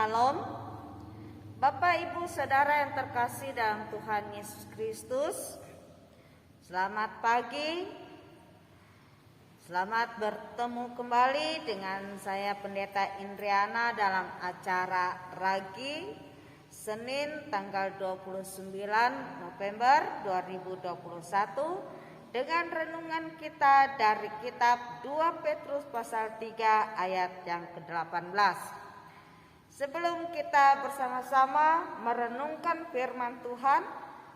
Shalom, Bapak Ibu Saudara yang terkasih dalam Tuhan Yesus Kristus. Selamat pagi, selamat bertemu kembali dengan saya Pendeta Indriana dalam acara Ragi Senin tanggal 29 November 2021 dengan renungan kita dari kitab 2 Petrus pasal 3 ayat yang ke-18. Sebelum kita bersama-sama merenungkan firman Tuhan,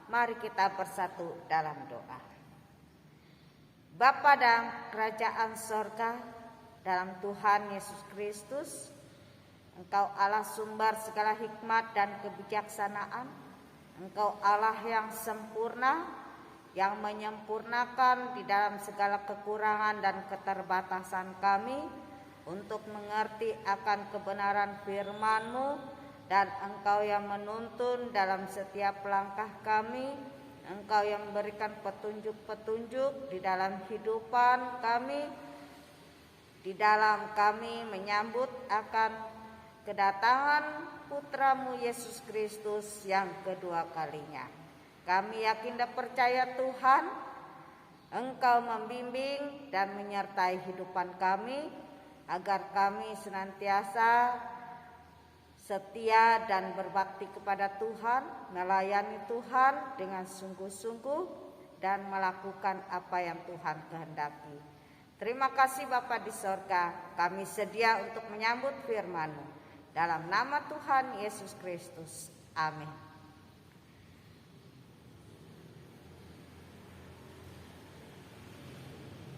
mari kita bersatu dalam doa. Bapa dalam kerajaan sorga, dalam Tuhan Yesus Kristus, Engkau Allah sumber segala hikmat dan kebijaksanaan. Engkau Allah yang sempurna, yang menyempurnakan di dalam segala kekurangan dan keterbatasan kami, untuk mengerti akan kebenaran firman-Mu, dan Engkau yang menuntun dalam setiap langkah kami. Engkau yang memberikan petunjuk-petunjuk di dalam kehidupan kami, di dalam kami menyambut akan kedatangan Putra-Mu Yesus Kristus yang kedua kalinya. Kami yakin dan percaya Tuhan, Engkau membimbing dan menyertai kehidupan kami, agar kami senantiasa setia dan berbakti kepada Tuhan, melayani Tuhan dengan sungguh-sungguh dan melakukan apa yang Tuhan kehendaki. Terima kasih Bapa di sorga, kami sedia untuk menyambut firman-Mu. Dalam nama Tuhan Yesus Kristus, amin.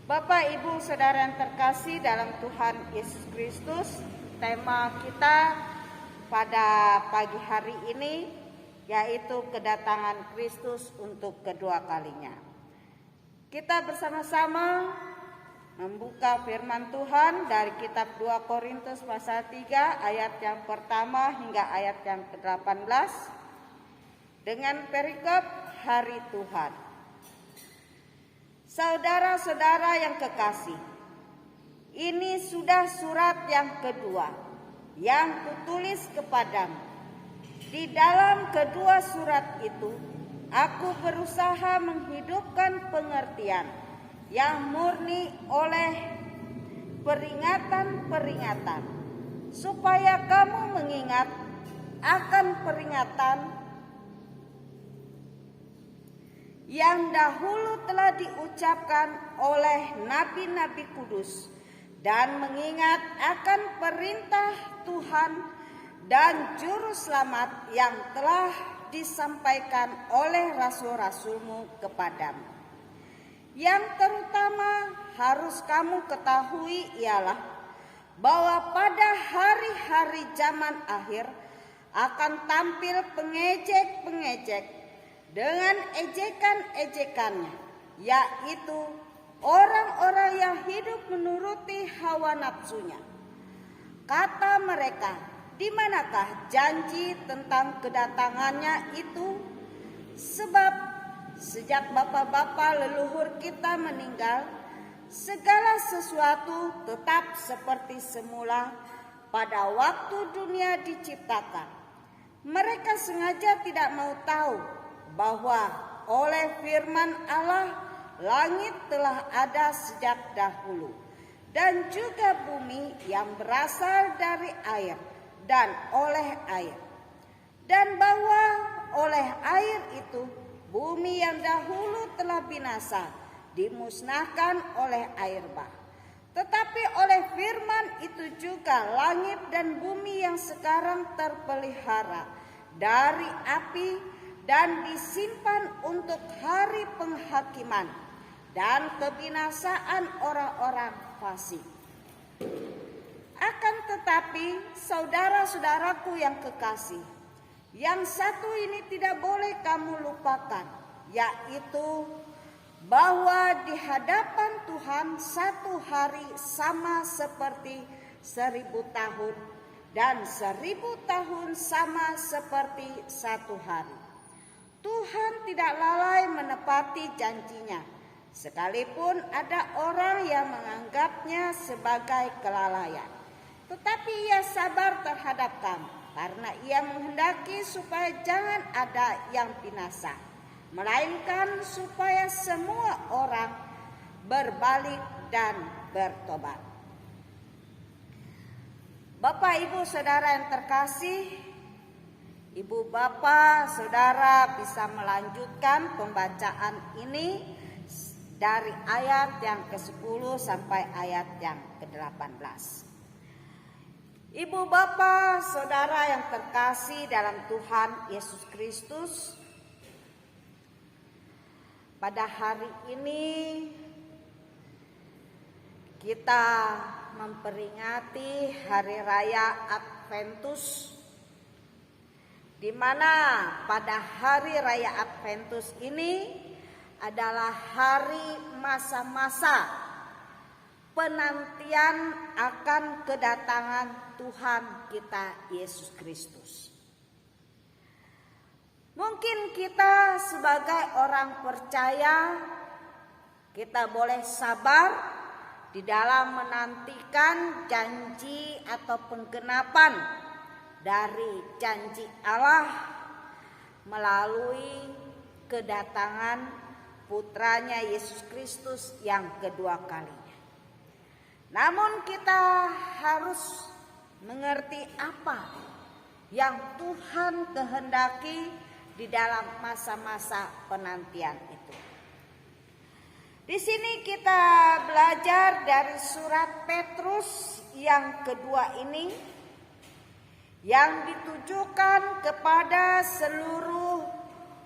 Bapak, Ibu, Saudara yang terkasih dalam Tuhan Yesus Kristus, tema kita pada pagi hari ini yaitu kedatangan Kristus untuk kedua kalinya. Kita bersama-sama membuka firman Tuhan dari kitab 2 Korintus pasal 3 ayat yang pertama hingga ayat yang ke-18 dengan perikop hari Tuhan. Saudara-saudara yang kekasih, ini sudah surat yang kedua yang kutulis kepadamu. Di dalam kedua surat itu, aku berusaha menghidupkan pengertian yang murni oleh peringatan-peringatan, supaya kamu mengingat akan peringatan yang dahulu telah diucapkan oleh nabi-nabi kudus, dan mengingat akan perintah Tuhan dan juru selamat yang telah disampaikan oleh rasul-rasul-Mu kepadamu. Yang terutama harus kamu ketahui ialah bahwa pada hari-hari zaman akhir akan tampil pengejek-pengejek dengan ejekan-ejekannya, yaitu orang-orang yang hidup menuruti hawa nafsunya. Kata mereka, di manakah janji tentang kedatangannya itu? Sebab sejak bapa-bapa leluhur kita meninggal, segala sesuatu tetap seperti semula pada waktu dunia diciptakan. Mereka sengaja tidak mau tahu bahwa oleh firman Allah langit telah ada sejak dahulu, dan juga bumi yang berasal dari air dan oleh air, dan bahwa oleh air itu bumi yang dahulu telah binasa dimusnahkan oleh air bah. Tetapi oleh firman itu juga langit dan bumi yang sekarang terpelihara dari api dan disimpan untuk hari penghakiman dan kebinasaan orang-orang fasik. Akan tetapi saudara-saudaraku yang kekasih, yang satu ini tidak boleh kamu lupakan, yaitu bahwa di hadapan Tuhan satu hari sama seperti 1000 tahun, dan 1000 tahun sama seperti satu hari. Tuhan tidak lalai menepati janjinya, sekalipun ada orang yang menganggapnya sebagai kelalaian. Tetapi Ia sabar terhadap kamu, karena ia menghendaki supaya jangan ada yang binasa, melainkan supaya semua orang berbalik dan bertobat. Bapak, Ibu, Saudara yang terkasih, Ibu, Bapak, Saudara bisa melanjutkan pembacaan ini dari ayat yang ke-10 sampai ayat yang ke-18. Ibu, Bapak, Saudara yang terkasih dalam Tuhan Yesus Kristus, pada hari ini kita memperingati Hari Raya Adventus, di mana pada Hari Raya Adventus ini adalah hari masa-masa penantian akan kedatangan Tuhan kita Yesus Kristus. Mungkin kita sebagai orang percaya, kita boleh sabar di dalam menantikan janji atau penggenapan dari janji Allah melalui kedatangan putranya Yesus Kristus yang kedua kalinya. Namun kita harus mengerti apa yang Tuhan kehendaki di dalam masa-masa penantian itu. Di sini kita belajar dari surat Petrus yang kedua ini, yang ditujukan kepada seluruh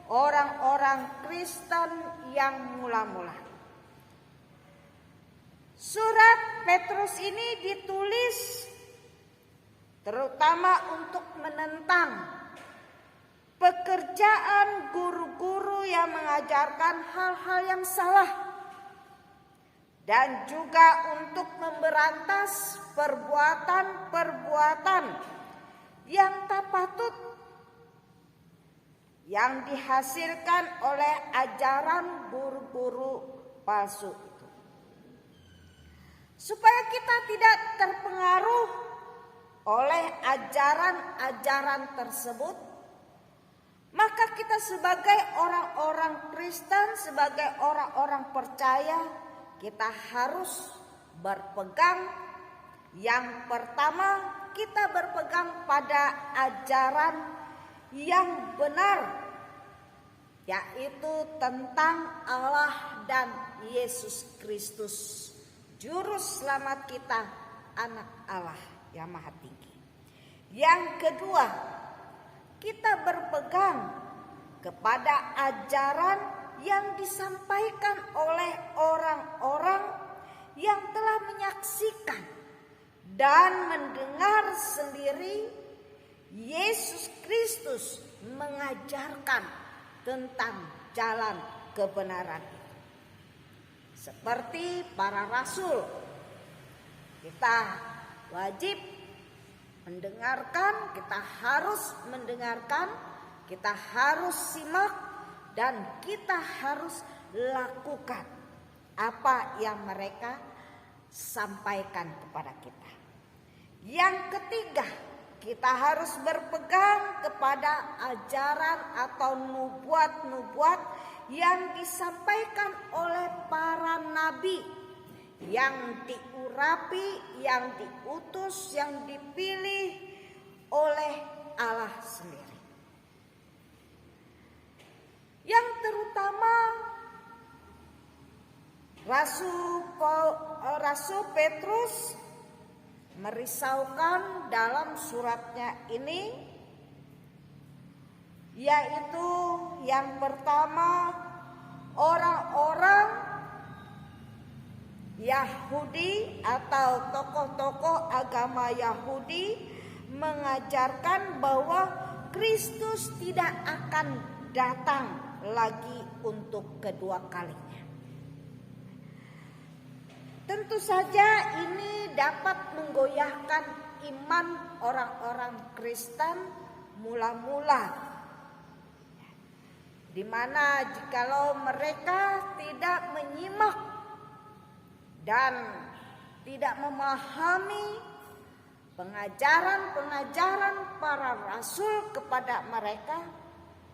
orang-orang Kristen yang mula-mula. Surat Petrus ini ditulis terutama untuk menentang pekerjaan guru-guru yang mengajarkan hal-hal yang salah, dan juga untuk memberantas perbuatan-perbuatan yang tak patut yang dihasilkan oleh ajaran guru-guru palsu itu. Supaya kita tidak terpengaruh oleh ajaran-ajaran tersebut, maka kita sebagai orang-orang Kristen, sebagai orang-orang percaya, kita harus berpegang. Yang pertama, kita berpegang pada ajaran yang benar, yaitu tentang Allah dan Yesus Kristus, Juru Selamat kita, Anak Allah yang Maha Tinggi. Yang kedua, kita berpegang kepada ajaran yang disampaikan oleh orang-orang yang telah menyaksikan dan mendengar sendiri Yesus Kristus mengajarkan tentang jalan kebenaran itu. Seperti para rasul, kita wajib mendengarkan, kita harus mendengarkan, kita harus simak, dan kita harus lakukan apa yang mereka sampaikan kepada kita. Yang ketiga, kita harus berpegang kepada ajaran atau nubuat-nubuat yang disampaikan oleh para nabi, yang diurapi, yang diutus, yang dipilih oleh Allah sendiri. Yang terutama Rasul Petrus merisaukan dalam suratnya ini, yaitu yang pertama, orang-orang Yahudi atau tokoh-tokoh agama Yahudi mengajarkan bahwa Kristus tidak akan datang lagi untuk kedua kalinya. Tentu saja ini dapat menggoyahkan iman orang-orang Kristen mula-mula, di mana jikalau mereka tidak menyimak dan tidak memahami pengajaran-pengajaran para rasul kepada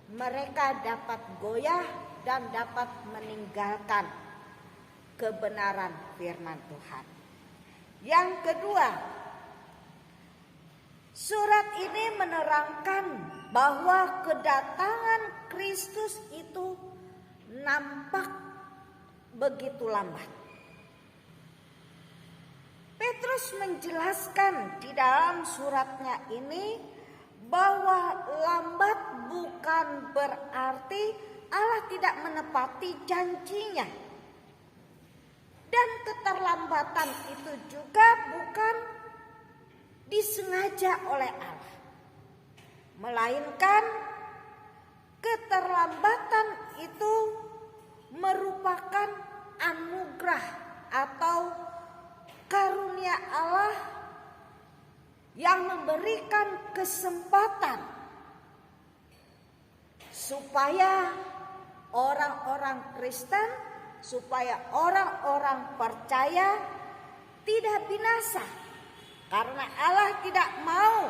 mereka dapat goyah dan dapat meninggalkan kebenaran firman Tuhan. Yang kedua, surat ini menerangkan bahwa kedatangan Kristus itu nampak begitu lambat. Petrus menjelaskan di dalam suratnya ini bahwa lambat bukan berarti Allah tidak menepati janjinya. Dan keterlambatan itu juga bukan disengaja oleh Allah. Melainkan keterlambatan itu merupakan anugerah atau karunia Allah yang memberikan kesempatan supaya orang-orang Kristen, supaya orang-orang percaya tidak binasa. Karena Allah tidak mau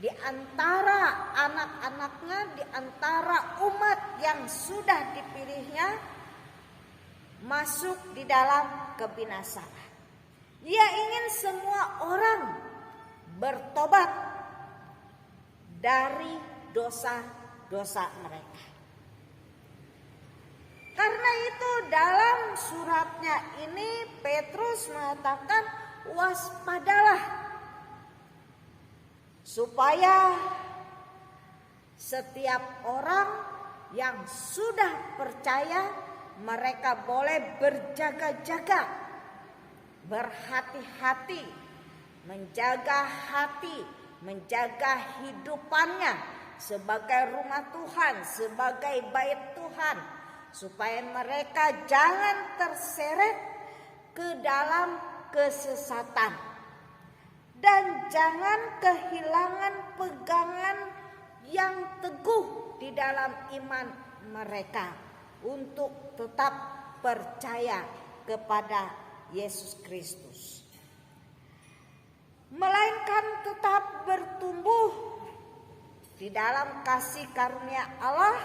di antara anak-anaknya, di antara umat yang sudah dipilihnya masuk di dalam kebinasaan. Ia ingin semua orang bertobat dari dosa-dosa mereka. Karena itu dalam suratnya ini Petrus mengatakan waspadalah supaya setiap orang yang sudah percaya mereka boleh berjaga-jaga, berhati-hati, menjaga hati, menjaga hidupannya sebagai rumah Tuhan, sebagai bait Tuhan, supaya mereka jangan terseret ke dalam kesesatan dan jangan kehilangan pegangan yang teguh di dalam iman mereka untuk tetap percaya kepada Yesus Kristus, melainkan tetap bertumbuh di dalam kasih karunia Allah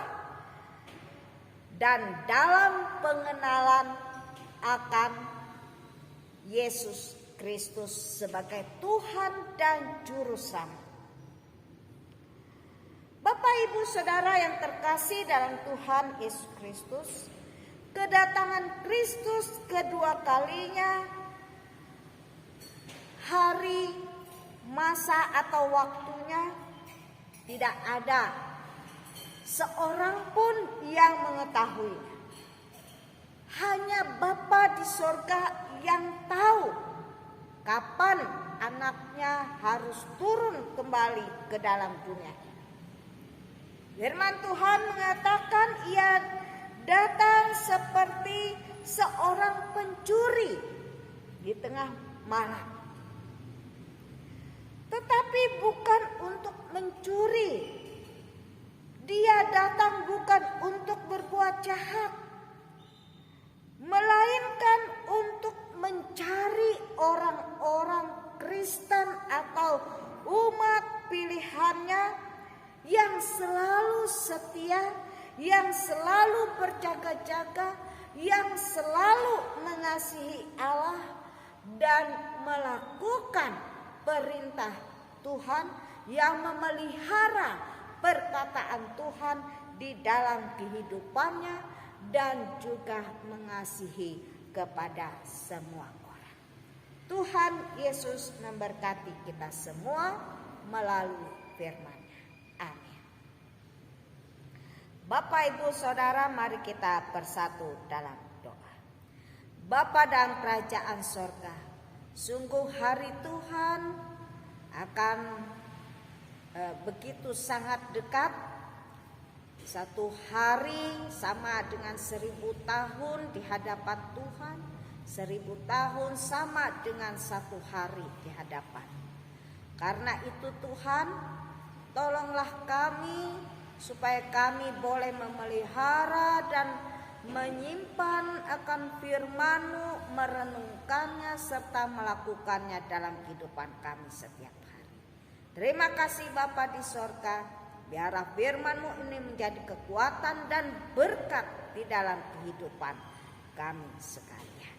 dan dalam pengenalan akan Yesus Kristus sebagai Tuhan dan Juru Selamat. Bapak Ibu Saudara yang terkasih dalam Tuhan Yesus Kristus, kedatangan Kristus kedua kalinya, hari, masa atau waktunya tidak ada seorang pun yang mengetahui. Hanya Bapa di sorga yang tahu kapan anaknya harus turun kembali ke dalam dunia. Firman Tuhan mengatakan ia datang seperti seorang pencuri di tengah malam. Tetapi bukan untuk mencuri. Dia datang bukan untuk berbuat jahat, melainkan untuk mencari orang-orang Kristen atau umat pilihannya yang selalu setia, yang selalu berjaga-jaga, yang selalu mengasihi Allah dan melakukan perintah Tuhan, yang memelihara perkataan Tuhan di dalam kehidupannya dan juga mengasihi kepada semua orang. Tuhan Yesus memberkati kita semua melalui firman-Nya. Amin. Bapak Ibu Saudara, mari kita bersatu dalam doa. Bapa dalam kerajaan sorga, sungguh hari Tuhan akan begitu sangat dekat. Satu hari sama dengan 1000 tahun di hadapan Tuhan. 1000 tahun sama dengan satu hari di hadapan. Karena itu Tuhan, tolonglah kami supaya kami boleh memelihara dan menyimpan akan firman-Mu, merenungkannya firman-Mu serta melakukannya dalam kehidupan kami setiap hari. Terima kasih Bapa di sorga, biarlah firman-Mu ini menjadi kekuatan dan berkat di dalam kehidupan kami sekalian.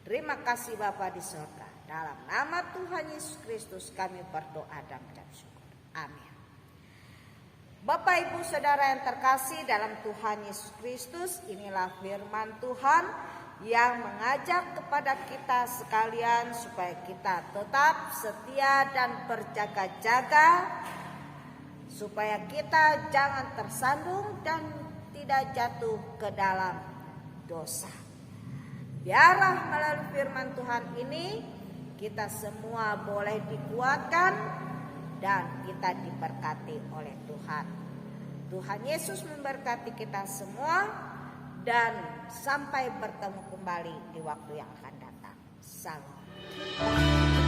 Terima kasih Bapa di sorga, dalam nama Tuhan Yesus Kristus kami berdoa dan mengucap syukur. Amin. Bapak Ibu Saudara yang terkasih dalam Tuhan Yesus Kristus, inilah firman Tuhan yang mengajak kepada kita sekalian supaya kita tetap setia dan berjaga-jaga, supaya kita jangan tersandung dan tidak jatuh ke dalam dosa. Biarlah melalui firman Tuhan ini kita semua boleh dikuatkan dan kita diberkati oleh Tuhan. Tuhan Yesus memberkati kita semua dan sampai bertemu kembali di waktu yang akan datang. Salam.